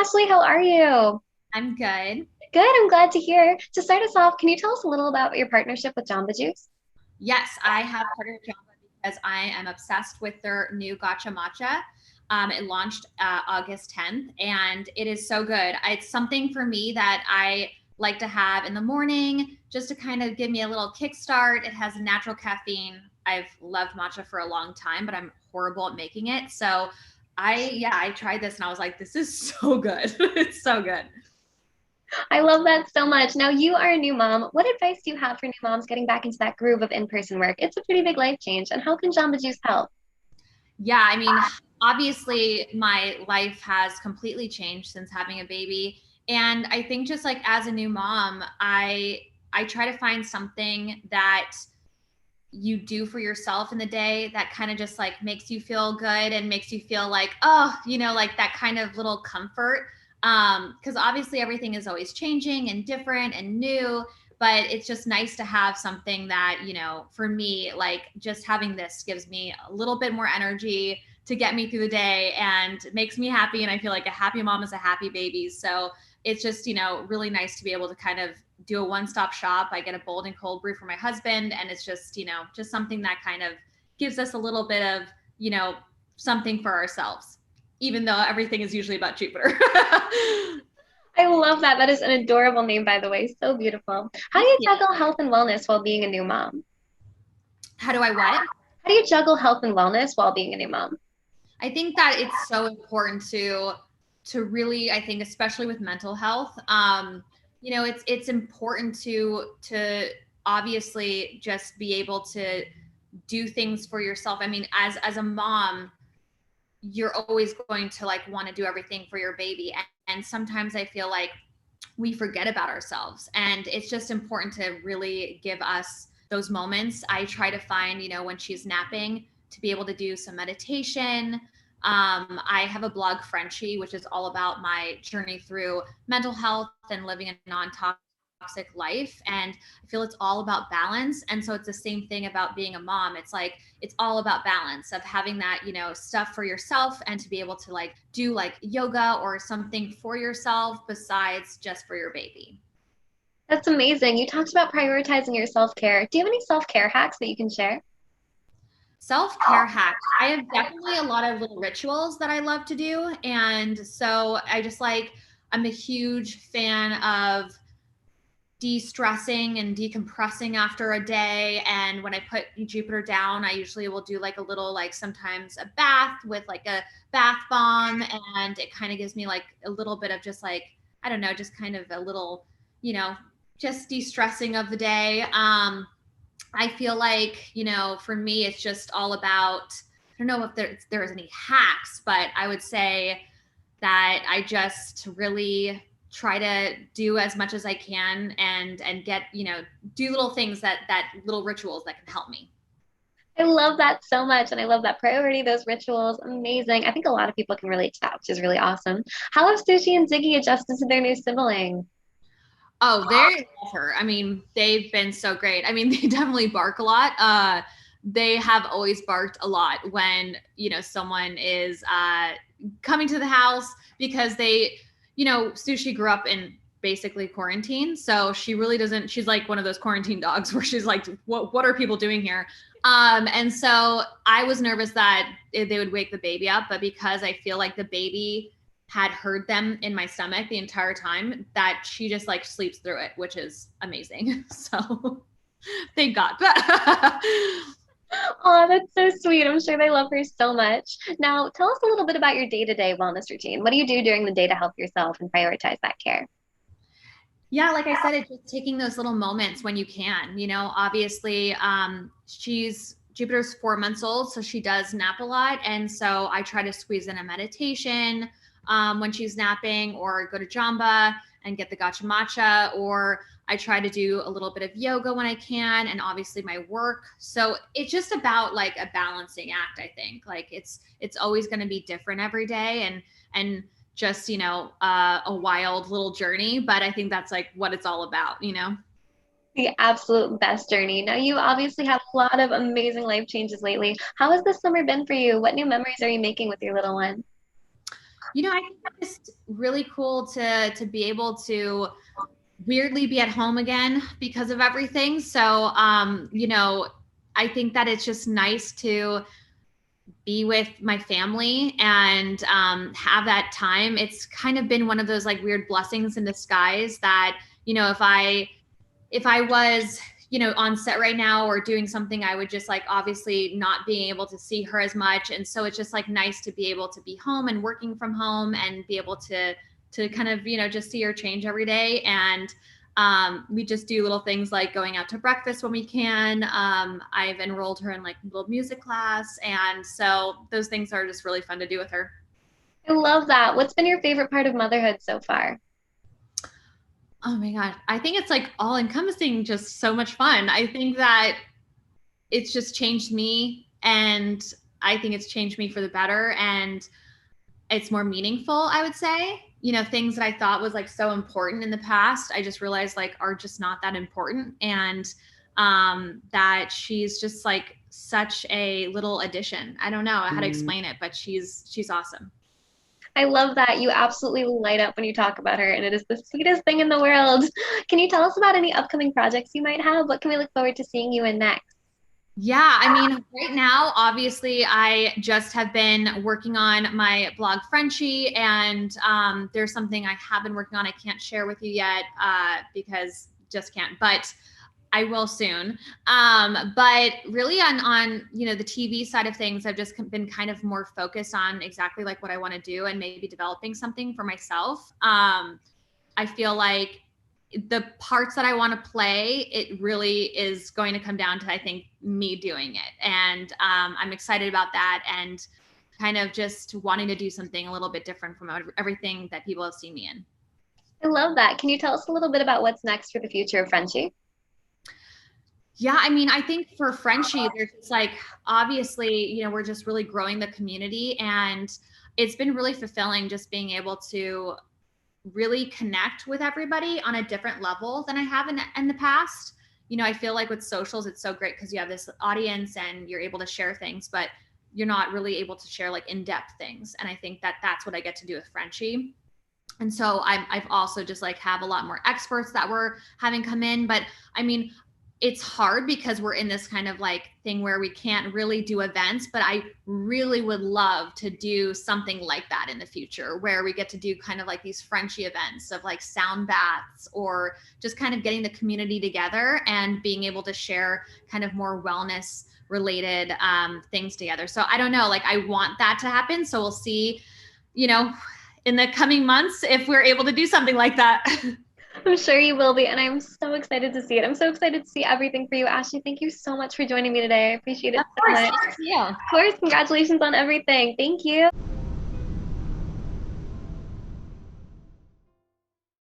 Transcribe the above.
Ashley, how are you? I'm good. Good, I'm glad to hear. To start us off, can you tell us a little about your partnership with Jamba Juice? Yes, I have partnered with Jamba because I am obsessed with their new Gotcha Matcha. It launched August 10th, and it is so good. It's something for me that I like to have in the morning just to kind of give me a little kickstart. It has natural caffeine. I've loved matcha for a long time, but I'm horrible at making it. So I tried this and I was like, this is so good. It's so good. I love that so much. Now, you are a new mom. What advice do you have for new moms getting back into that groove of in-person work? It's a pretty big life change, and how can Jamba Juice help? Yeah, I mean, obviously my life has completely changed since having a baby. And I think just like as a new mom, I try to find something that you do for yourself in the day that kind of just like makes you feel good and makes you feel like, oh, like that kind of little comfort. Because obviously everything is always changing and different and new, but it's just nice to have something that, for me, like just having this gives me a little bit more energy to get me through the day and makes me happy. And I feel like a happy mom is a happy baby. So it's just, really nice to be able to kind of do a one-stop shop. I get a bold and cold brew for my husband, and it's just, just something that kind of gives us a little bit of, something for ourselves, even though everything is usually about Jupiter. I love that. That is an adorable name, by the way. So beautiful. How do Thank you you. juggle health and wellness while being a new mom? How do I what? How do you juggle health and wellness while being a new mom? I think that it's so important to really, I think, especially with mental health, it's important to obviously just be able to do things for yourself. I mean, as a mom, you're always going to like want to do everything for your baby, and sometimes I feel like we forget about ourselves, and it's just important to really give us those moments. I try to find, when she's napping, to be able to do some meditation. I have a blog, Frenchie, which is all about my journey through mental health and living a non-toxic life. And I feel it's all about balance. And so it's the same thing about being a mom. It's like it's all about balance of having that, stuff for yourself, and to be able to like do like yoga or something for yourself besides just for your baby. That's amazing. You talked about prioritizing your self-care. Do you have any self-care hacks that you can share? Self-care hacks. I have definitely a lot of little rituals that I love to do. And so I'm a huge fan of de-stressing and decompressing after a day. And when I put Jupiter down, I usually will do like a little, like sometimes a bath with like a bath bomb. And it kind of gives me like a little bit of just like, I don't know, just kind of a little, you know, just de-stressing of the day. I feel like, for me, it's just all about, I don't know if there's any hacks, but I would say that I just really try to do as much as I can, and get, do little things that little rituals that can help me. I love that so much. And I love that priority, those rituals. Amazing. I think a lot of people can relate to that, which is really awesome. How have Sushi and Ziggy adjusted to their new sibling? Oh, they love her. I mean, they've been so great. I mean, they definitely bark a lot. They have always barked a lot when, someone is coming to the house, because Sushi grew up in basically quarantine. So she really doesn't, she's like one of those quarantine dogs where she's like, what are people doing here? And so I was nervous that they would wake the baby up, but because I feel like the baby had heard them in my stomach the entire time, that she just like sleeps through it, which is amazing. So thank God. Oh, that's so sweet. I'm sure they love her so much. Now, tell us a little bit about your day-to-day wellness routine. What do you do during the day to help yourself and prioritize that care? Yeah, like I said, it's just taking those little moments when you can. Obviously, she's Jupiter's 4 months old, so she does nap a lot, and so I try to squeeze in a meditation when she's napping, or go to Jamba and get the gotcha matcha, or I try to do a little bit of yoga when I can, and obviously my work. So it's just about like a balancing act. I think like it's always going to be different every day, and just, a wild little journey, but I think that's like what it's all about. The absolute best journey. Now, you obviously had a lot of amazing life changes lately. How has this summer been for you? What new memories are you making with your little one? I think it's just really cool to be able to weirdly be at home again because of everything. So, I think that it's just nice to be with my family and have that time. It's kind of been one of those like weird blessings in disguise that, if I was, on set right now or doing something, I would just like obviously not being able to see her as much. And so it's just like nice to be able to be home and working from home and be able to kind of, just see her change every day. And we just do little things like going out to breakfast when we can. I've enrolled her in like a little music class. And so those things are just really fun to do with her. I love that. What's been your favorite part of motherhood so far? Oh my God. I think it's like all encompassing, just so much fun. I think that it's just changed me, and I think it's changed me for the better, and it's more meaningful, I would say. Things that I thought was like so important in the past, I just realized like are just not that important. And that she's just like such a little addition. I don't know how to explain it, but she's awesome. I love that. You absolutely light up when you talk about her, and it is the sweetest thing in the world. Can you tell us about any upcoming projects you might have? What can we look forward to seeing you in next? Yeah, I mean, right now, obviously, I just have been working on my blog Frenchie, and there's something I have been working on. I can't share with you yet because just can't, but I will soon. But really, on the TV side of things, I've just been kind of more focused on exactly like what I want to do and maybe developing something for myself. I feel like the parts that I want to play, it really is going to come down to, I think, me doing it. And I'm excited about that and kind of just wanting to do something a little bit different from everything that people have seen me in. I love that. Can you tell us a little bit about what's next for the future of Frenchie? Yeah, I mean, I think for Frenchie, there's just like, obviously, we're just really growing the community, and it's been really fulfilling just being able to really connect with everybody on a different level than I have in the past. I feel like with socials, it's so great because you have this audience and you're able to share things, but you're not really able to share like in-depth things. And I think that that's what I get to do with Frenchie. And so I've also just like have a lot more experts that we're having come in. But I mean, it's hard because we're in this kind of like thing where we can't really do events, but I really would love to do something like that in the future where we get to do kind of like these Frenchie events of like sound baths or just kind of getting the community together and being able to share kind of more wellness related things together. So I don't know, like I want that to happen. So we'll see, in the coming months if we're able to do something like that. I'm sure you will be, and I'm so excited to see it. I'm so excited to see everything for you, Ashley. Thank you so much for joining me today. I appreciate it Of so course, much. thank you. Of course, congratulations on everything. Thank you.